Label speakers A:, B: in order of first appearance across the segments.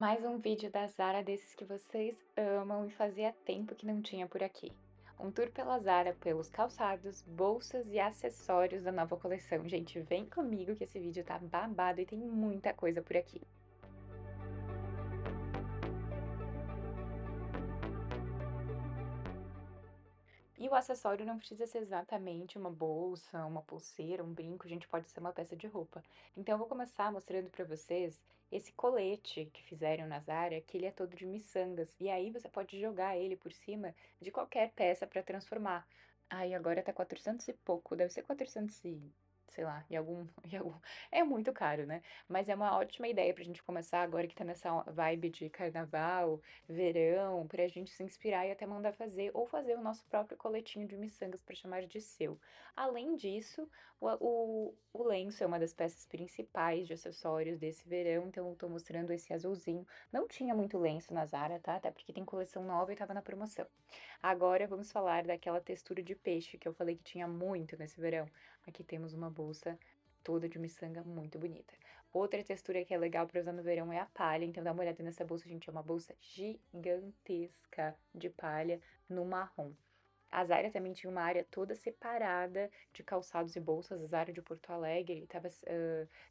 A: Mais um vídeo da Zara desses que vocês amam e fazia tempo que não tinha por aqui. Um tour pela Zara pelos calçados, bolsas e acessórios da nova coleção. Gente, vem comigo que esse vídeo tá babado e tem muita coisa por aqui. E o acessório não precisa ser exatamente uma bolsa, uma pulseira, um brinco, gente, pode ser uma peça de roupa. Então eu vou começar mostrando pra vocês esse colete que fizeram na Zara, que ele é todo de miçangas, e aí você pode jogar ele por cima de qualquer peça pra transformar. Aí agora tá 400 e pouco, deve ser 400 e sei lá, é muito caro, né? Mas é uma ótima ideia pra gente começar agora que tá nessa vibe de carnaval, verão, pra gente se inspirar e até mandar fazer, ou fazer o nosso próprio coletinho de miçangas para chamar de seu. Além disso, o lenço é uma das peças principais de acessórios desse verão, então eu tô mostrando esse azulzinho. Não tinha muito lenço na Zara, tá? Até porque tem coleção nova e tava na promoção. Agora vamos falar daquela textura de peixe que eu falei que tinha muito nesse verão. Aqui temos uma bolsa toda de miçanga muito bonita. Outra textura que é legal para usar no verão é a palha, então dá uma olhada nessa bolsa, gente, é uma bolsa gigantesca de palha no marrom. A Zara também tinha uma área toda separada de calçados e bolsas. A Zara de Porto Alegre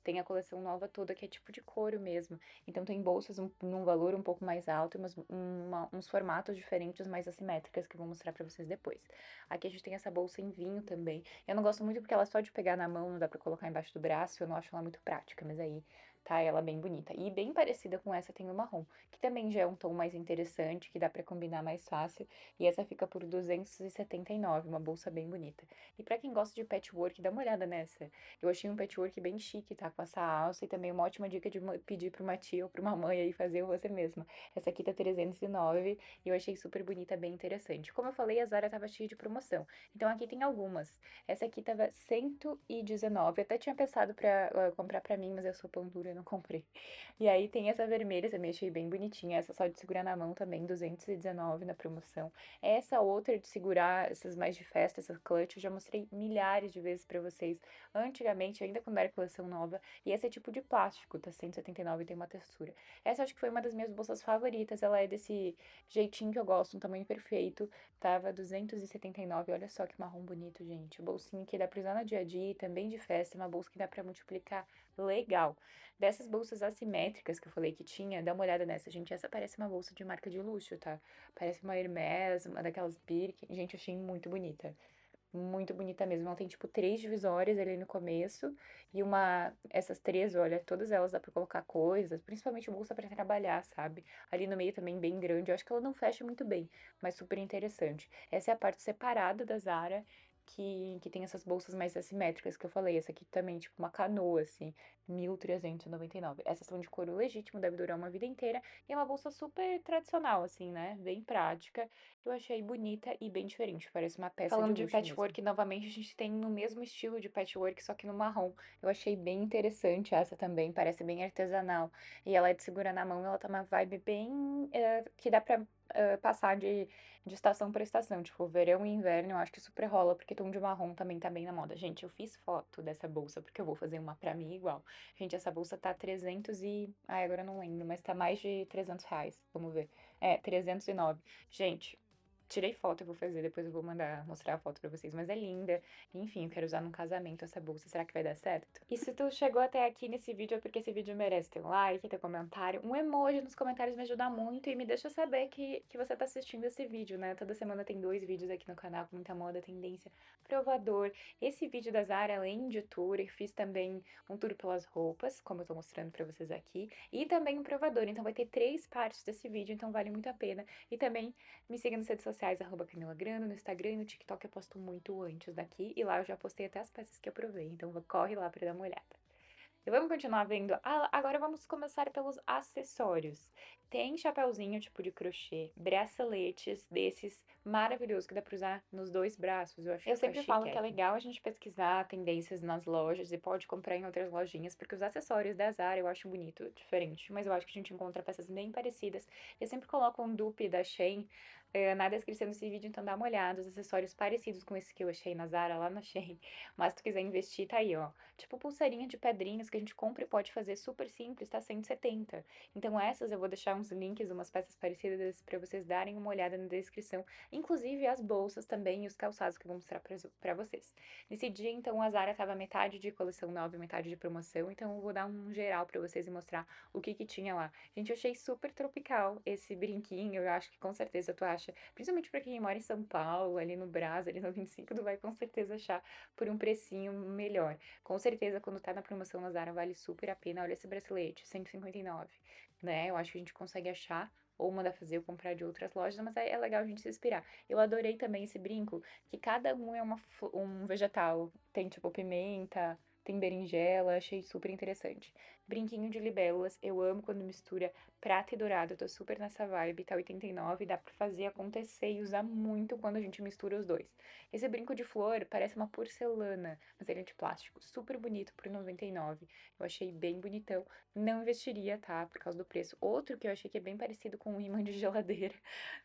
A: tem a coleção nova toda que é tipo de couro mesmo. Então tem bolsas num valor um pouco mais alto e uns formatos diferentes, mais assimétricas, que eu vou mostrar pra vocês depois. Aqui a gente tem essa bolsa em vinho também. Eu não gosto muito porque ela é só de pegar na mão, não dá pra colocar embaixo do braço, eu não acho ela muito prática, mas aí tá ela bem bonita. E bem parecida com essa tem o marrom, que também já é um tom mais interessante, que dá pra combinar mais fácil. E essa fica por 279, uma bolsa bem bonita. E pra quem gosta de patchwork, dá uma olhada nessa. Eu achei um patchwork bem chique, tá? Com essa alça e também uma ótima dica de pedir pra uma tia ou pra uma mãe aí fazer você mesma. Essa aqui tá 309 e eu achei super bonita, bem interessante. Como eu falei, a Zara tava cheia de promoção. Então aqui tem algumas. Essa aqui tava 119. Eu até tinha pensado pra comprar pra mim, mas eu sou pão dura e não comprei. E aí tem essa vermelha também, achei bem bonitinha. Essa só de segurar na mão também, 219 na promoção. Essa outra de segurar, essas mais de festa, essas clutch, eu já mostrei milhares de vezes pra vocês. Antigamente, ainda quando era coleção nova. E esse é tipo de plástico, tá 179 e tem uma textura. Essa acho que foi uma das minhas bolsas favoritas. Ela é desse jeitinho que eu gosto, um tamanho perfeito. Tava 279, olha só que marrom bonito, gente. Bolsinha que dá pra usar no dia a dia, também de festa, uma bolsa que dá pra multiplicar legal. Dessas bolsas assimétricas que eu falei que tinha, dá uma olhada nessa, gente. Essa parece uma bolsa de marca de luxo, tá? Parece uma Hermès, uma daquelas Birkin. Gente, eu achei muito bonita. Muito bonita mesmo. Ela tem, tipo, três divisórias ali no começo. E essas três, olha, todas elas dá pra colocar coisas. Principalmente bolsa pra trabalhar, sabe? Ali no meio também, bem grande. Eu acho que ela não fecha muito bem, mas super interessante. Essa é a parte separada da Zara. Que tem essas bolsas mais assimétricas que eu falei. Essa aqui também, tipo, uma canoa, assim, 1.399. Essas são de couro legítimo, deve durar uma vida inteira. E é uma bolsa super tradicional, assim, né? Bem prática. Eu achei bonita e bem diferente, parece uma peça de
B: Falando de
A: luxo mesmo.
B: patchwork, novamente a gente tem no mesmo estilo de patchwork, só que no marrom. Eu achei bem interessante essa também, parece bem artesanal. E ela é de segurar na mão, ela tá uma vibe bem que dá pra passar de estação pra estação. Tipo, verão e inverno, eu acho que super rola, porque tom de marrom também tá bem na moda. Gente, eu fiz foto dessa bolsa, porque eu vou fazer uma pra mim igual. Gente, essa bolsa tá 300 e... Ai, agora eu não lembro, mas tá mais de R$ 300. Vamos ver. É, 309. Gente, tirei foto, eu vou fazer, depois eu vou mandar mostrar a foto pra vocês, mas é linda. Enfim, eu quero usar num casamento essa bolsa, será que vai dar certo? E se tu chegou até aqui nesse vídeo é porque esse vídeo merece teu like, teu comentário, um emoji nos comentários me ajuda muito e me deixa saber que você tá assistindo esse vídeo, né? Toda semana tem 2 vídeos aqui no canal com muita moda, tendência, provador. Esse vídeo da Zara, além de tour, eu fiz também um tour pelas roupas, como eu tô mostrando pra vocês aqui, e também um provador, então vai ter 3 partes desse vídeo, então vale muito a pena. E também me siga nas redes sociais, @Camila Grano, no Instagram e no TikTok eu posto muito antes daqui. E lá eu já postei até as peças que eu provei, então corre lá pra dar uma olhada. E vamos continuar vendo. Agora vamos começar pelos acessórios. Tem chapéuzinho tipo de crochê, braceletes desses maravilhoso que dá pra usar nos 2 braços, eu acho
A: Eu sempre falo que é
B: chiquérrimo.
A: legal a gente pesquisar tendências nas lojas e pode comprar em outras lojinhas, porque os acessórios da Zara eu acho bonito, diferente, mas eu acho que a gente encontra peças bem parecidas. Eu sempre coloco um dupe da Shein, na descrição desse vídeo, então dá uma olhada, os acessórios parecidos com esse que eu achei na Zara, lá na Shein. Mas se tu quiser investir, tá aí, ó. Tipo pulseirinha de pedrinhas que a gente compra e pode fazer super simples, tá 170. Então essas eu vou deixar uns links, umas peças parecidas para vocês darem uma olhada na descrição, inclusive as bolsas também e os calçados que eu vou mostrar para vocês. Nesse dia, então, a Zara tava metade de coleção nova e metade de promoção, então eu vou dar um geral para vocês e mostrar o que que tinha lá. Gente, eu achei super tropical esse brinquinho, eu acho que com certeza tu acha, principalmente para quem mora em São Paulo, ali no Brás, ali no 25, tu vai com certeza achar por um precinho melhor. Com certeza, quando tá na promoção na Zara, vale super a pena. Olha esse bracelete, 159, né? Eu acho que a gente consegue achar ou mandar fazer ou comprar de outras lojas, mas é legal a gente se inspirar. Eu adorei também esse brinco, que cada um é um vegetal. Tem tipo pimenta, tem berinjela, achei super interessante. Brinquinho de libélulas, eu amo quando mistura prata e dourado, eu tô super nessa vibe, tá 89, dá pra fazer acontecer e usar muito quando a gente mistura os dois. Esse brinco de flor parece uma porcelana, mas ele é de plástico, super bonito por 99. Eu achei bem bonitão. Não investiria, tá? Por causa do preço. Outro que eu achei que é bem parecido com um imã de geladeira,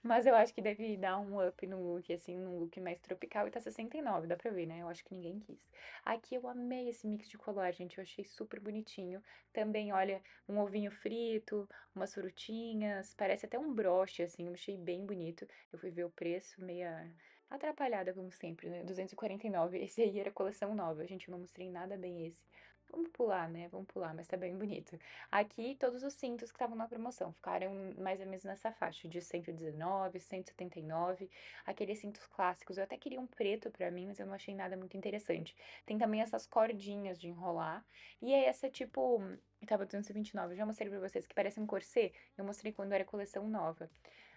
A: mas eu acho que deve dar um up no look, assim, num look mais tropical. E tá 69, dá pra ver, né? Eu acho que ninguém quis. Aqui eu amei esse mix de colar, gente. Eu achei super bonitinho. Também, olha, um ovinho frito, umas frutinhas. Parece até um broche, assim. Eu achei bem bonito. Eu fui ver o preço, meia atrapalhada, como sempre, né? 249. Esse aí era coleção nova. Gente, eu não mostrei nada bem esse. Vamos pular, né? Vamos pular, mas tá bem bonito. Aqui, todos os cintos que estavam na promoção ficaram mais ou menos nessa faixa de 119, 179. Aqueles cintos clássicos, eu até queria um preto pra mim, mas eu não achei nada muito interessante. Tem também essas cordinhas de enrolar. E é essa tipo. Tava 229, eu já mostrei pra vocês que parece um corset. Eu mostrei quando era coleção nova.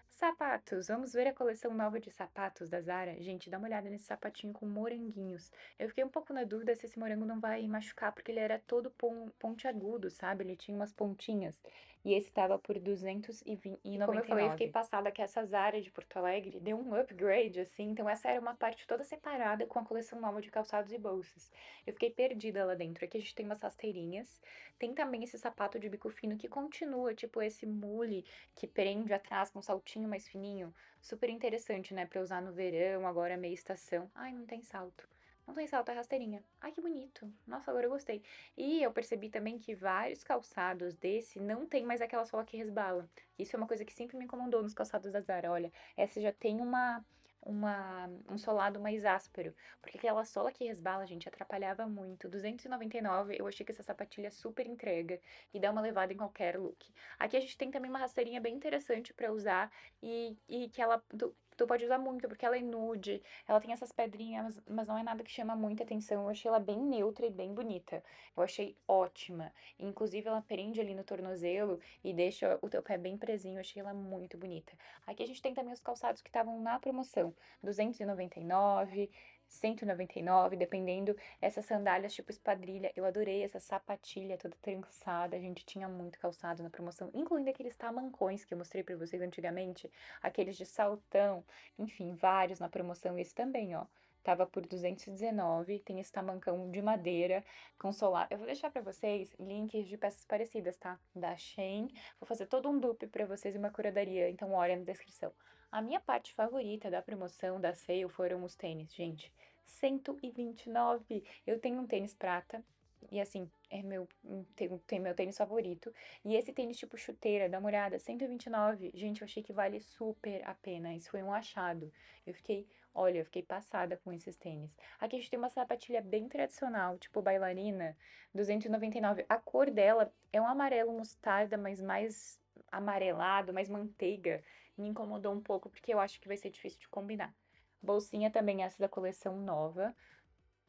A: Sapatos, vamos ver a coleção nova de sapatos da Zara? Gente, dá uma olhada nesse sapatinho com moranguinhos. Eu fiquei um pouco na dúvida se esse morango não vai machucar, porque ele era todo pontiagudo, sabe? Ele tinha umas pontinhas. E esse tava por
B: E como eu falei, eu fiquei
A: 299.
B: passada que essa Zara de Porto Alegre deu um upgrade, assim. Então essa era uma parte toda separada com a coleção nova de calçados e bolsas. Eu fiquei perdida lá dentro. Aqui a gente tem umas rasteirinhas. Tem também esse sapato de bico fino que continua, tipo esse mule que prende atrás com um saltinho mais fininho. Super interessante, né? Pra usar no verão, agora meia estação. Ai, não tem salto. Não tem salto, é rasteirinha. Ai, que bonito. Nossa, agora eu gostei. E eu percebi também que vários calçados desse não tem mais aquela sola que resbala. Isso é uma coisa que sempre me incomodou nos calçados da Zara. Olha, essa já tem um solado mais áspero. Porque aquela sola que resbala, gente, atrapalhava muito. 299, eu achei que essa sapatilha super entrega e dá uma levada em qualquer look. Aqui a gente tem também uma rasteirinha bem interessante pra usar e que tu pode usar muito, porque ela é nude, ela tem essas pedrinhas, mas não é nada que chama muita atenção. Eu achei ela bem neutra e bem bonita. Eu achei ótima. Inclusive, ela prende ali no tornozelo e deixa o teu pé bem presinho. Eu achei ela muito bonita. Aqui a gente tem também os calçados que estavam na promoção. 299, 199, dependendo. Essas sandálias tipo espadrilha, eu adorei essa sapatilha toda trançada. A gente tinha muito calçado na promoção, incluindo aqueles tamancões que eu mostrei pra vocês antigamente, aqueles de saltão, enfim, vários na promoção. Esse também, ó. Tava por 219, tem esse tamancão de madeira com solar. Eu vou deixar pra vocês links de peças parecidas, tá? Da Shein. Vou fazer todo um dupe pra vocês e uma curadoria, então olha na descrição. A minha parte favorita da promoção da sale foram os tênis, gente. 129. Eu tenho um tênis prata. E assim, é tem meu tênis favorito. E esse tênis tipo chuteira, dá uma olhada, 129. Gente, eu achei que vale super a pena. Isso foi um achado. Olha, eu fiquei passada com esses tênis. Aqui a gente tem uma sapatilha bem tradicional, tipo bailarina, 299. A cor dela é um amarelo mostarda, mas mais amarelado, mais manteiga. Me incomodou um pouco porque eu acho que vai ser difícil de combinar. Bolsinha também essa da coleção nova.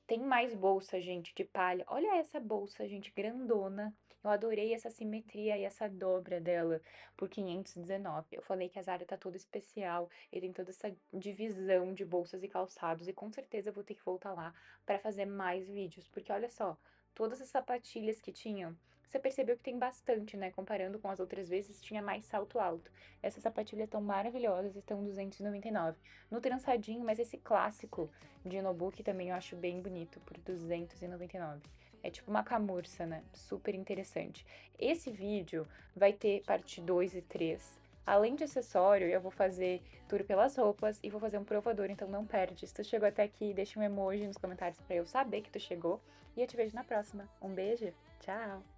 B: Tem mais bolsa, gente, de palha. Olha essa bolsa, gente, grandona. Eu adorei essa simetria e essa dobra dela por 519. Eu falei que a Zara tá toda especial e tem toda essa divisão de bolsas e calçados e com certeza eu vou ter que voltar lá para fazer mais vídeos, porque olha só, todas as sapatilhas que tinham você percebeu que tem bastante, né, comparando com as outras vezes, tinha mais salto alto. Essas sapatilhas estão maravilhosas e estão 299. No trançadinho, mas esse clássico de Nobuki também eu acho bem bonito, por 299. É tipo uma camurça, né? Super interessante. Esse vídeo vai ter parte 2 e 3. Além de acessório, eu vou fazer tour pelas roupas e vou fazer um provador, então não perde. Se tu chegou até aqui, deixa um emoji nos comentários pra eu saber que tu chegou. E eu te vejo na próxima. Um beijo, tchau!